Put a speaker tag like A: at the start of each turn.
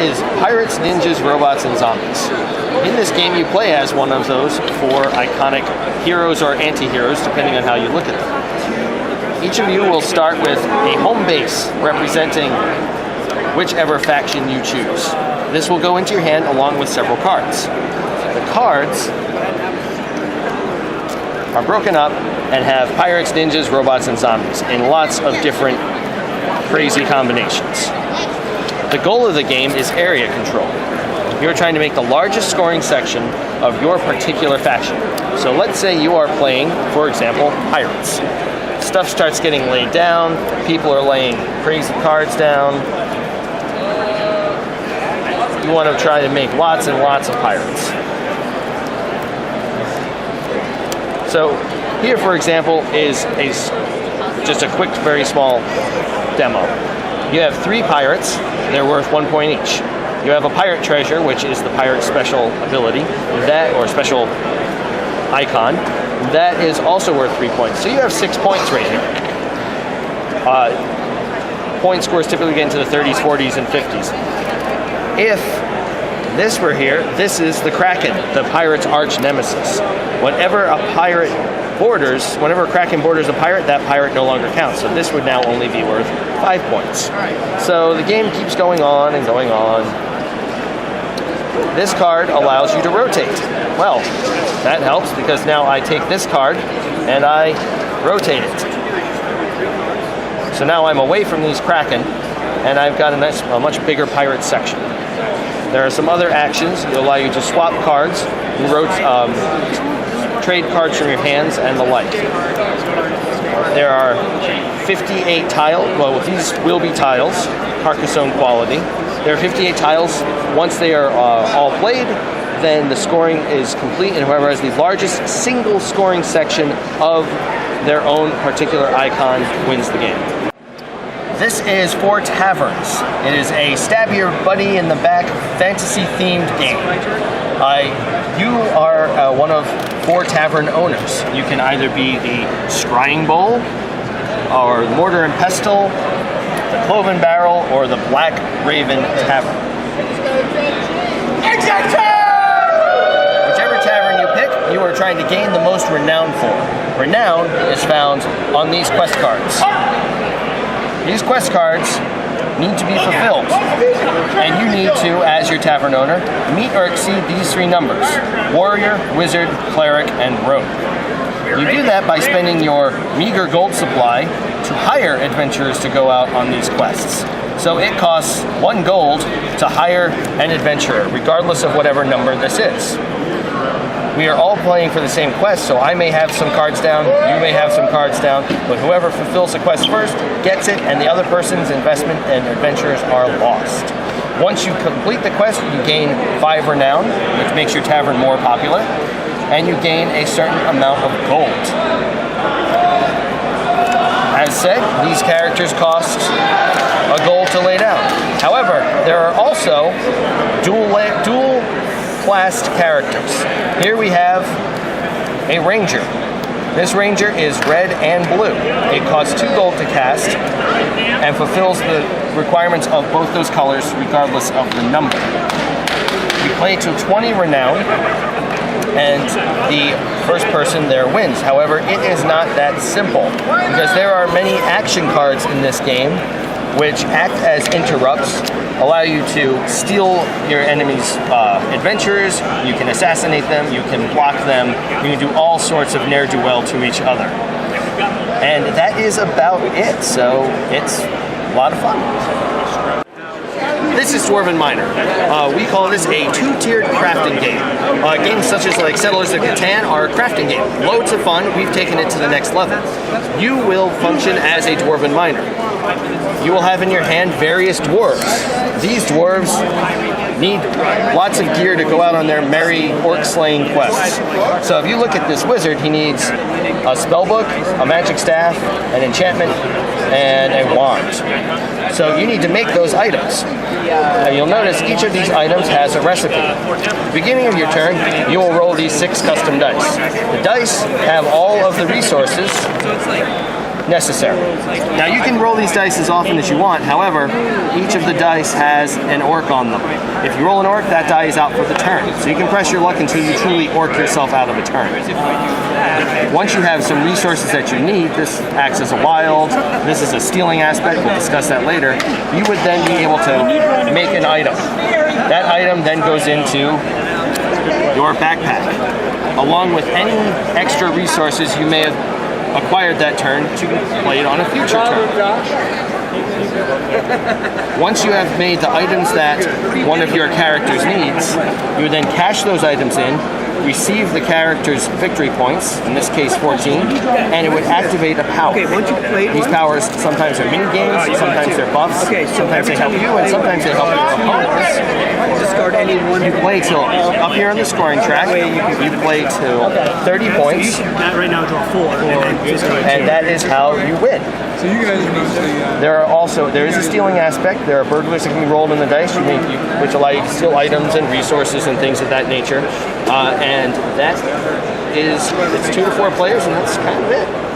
A: is Pirates, Ninjas, Robots, and Zombies. In this game, you play as one of those four iconic heroes or anti-heroes, depending on how you look at them. Each of you will start with a home base representing whichever faction you choose. This will go into your hand along with several cards. The cards are broken up and have pirates, ninjas, robots, and zombies in lots of different crazy combinations. The goal of the game is area control. You're trying to make the largest scoring section of your particular faction. So let's say you are playing, for example, pirates. Stuff starts getting laid down, people are laying crazy cards down. You want to try to make lots and lots of pirates. So here, for example, is just a quick, very small demo. You have 3 pirates. They're worth 1 point each. You have a pirate treasure, which is the pirate special ability, that or special icon. That is also worth 3 points. So you have 6 points right here. Point scores typically get into the 30s, 40s, and 50s. If this were here, this is the Kraken, the pirate's arch nemesis. Whenever a Kraken borders a pirate, that pirate no longer counts. So this would now only be worth 5 points. So the game keeps going on and going on. This card allows you to rotate. Well, that helps because now I take this card and I rotate it. So now I'm away from these Kraken and I've got a much bigger pirate section. There are some other actions that allow you to swap cards, trade cards from your hands, and the like. There are 58 tiles. Well, these will be tiles, Carcassonne quality. There are 58 tiles. Once they are all played, then the scoring is complete, and whoever has the largest single scoring section of their own particular icon wins the game. This is for Taverns. It is a stab your buddy in the back fantasy-themed game. You are one of 4 tavern owners. You can either be the Scrying Bowl, or the Mortar and Pestle, the Cloven Barrel, or the Black Raven Tavern. Whichever tavern you pick, you are trying to gain the most renown for. Renown is found on these quest cards. These quest cards need to be fulfilled, and you need to, as your tavern owner, meet or exceed these 3 numbers: warrior, wizard, cleric, and rogue. You do that by spending your meager gold supply to hire adventurers to go out on these quests. So it costs 1 gold to hire an adventurer, regardless of whatever number this is. We are all playing for the same quest, so I may have some cards down, you may have some cards down, but whoever fulfills the quest first gets it, and the other person's investment and adventurers are lost. Once you complete the quest, you gain 5 renown, which makes your tavern more popular, and you gain a certain amount of gold. As said, these characters cost a gold to lay down. However, there are also dual-classed characters. Here we have a ranger. This ranger is red and blue. It costs 2 gold to cast and fulfills the requirements of both those colors regardless of the number. You play to 20 renown, and the first person there wins. However, it is not that simple, because there are many action cards in this game which act as interrupts, allow you to steal your enemy's adventurers, you can assassinate them, you can block them, you can do all sorts of ne'er-do-well to each other. And that is about it, so it's a lot of fun. This is Dwarven Miner. We call this a 2-tiered crafting game. Games such as like Settlers of Catan are a crafting game. Loads of fun. We've taken it to the next level. You will function as a Dwarven Miner. You will have in your hand various dwarves. These dwarves need lots of gear to go out on their merry orc-slaying quests. So if you look at this wizard, he needs a spellbook, a magic staff, an enchantment, and a wand. So you need to make those items. Now you'll notice each of these items has a recipe. At the beginning of your turn, you will roll these 6 custom dice. The dice have all of the resources necessary. Now you can roll these dice as often as you want, however, each of the dice has an orc on them. If you roll an orc, that die is out for the turn. So you can press your luck until you truly orc yourself out of a turn. Once you have some resources that you need, this acts as a wild, this is a stealing aspect, we'll discuss that later, you would then be able to make an item. That item then goes into your backpack, along with any extra resources you may have acquired that turn to play it on a future turn. Once you have made the items that one of your characters needs, you would then cash those items in, receive the character's victory points, in this case 14, and it would activate a power.
B: Okay, once you play
A: These powers sometimes are mini games, sometimes they're buffs, sometimes they help you, and sometimes they help your opponents.
B: Discard any one.
A: You play till up here on the scoring track. You play till 30 points.
B: That right now draw 4.
A: And that is how you win.
C: So you guys are mostly...
A: There is a stealing aspect. There are burglars that can be rolled in the dice, which allow you to steal items and resources and things of that nature. And that is, it's 2 to 4 players, and that's kind of it.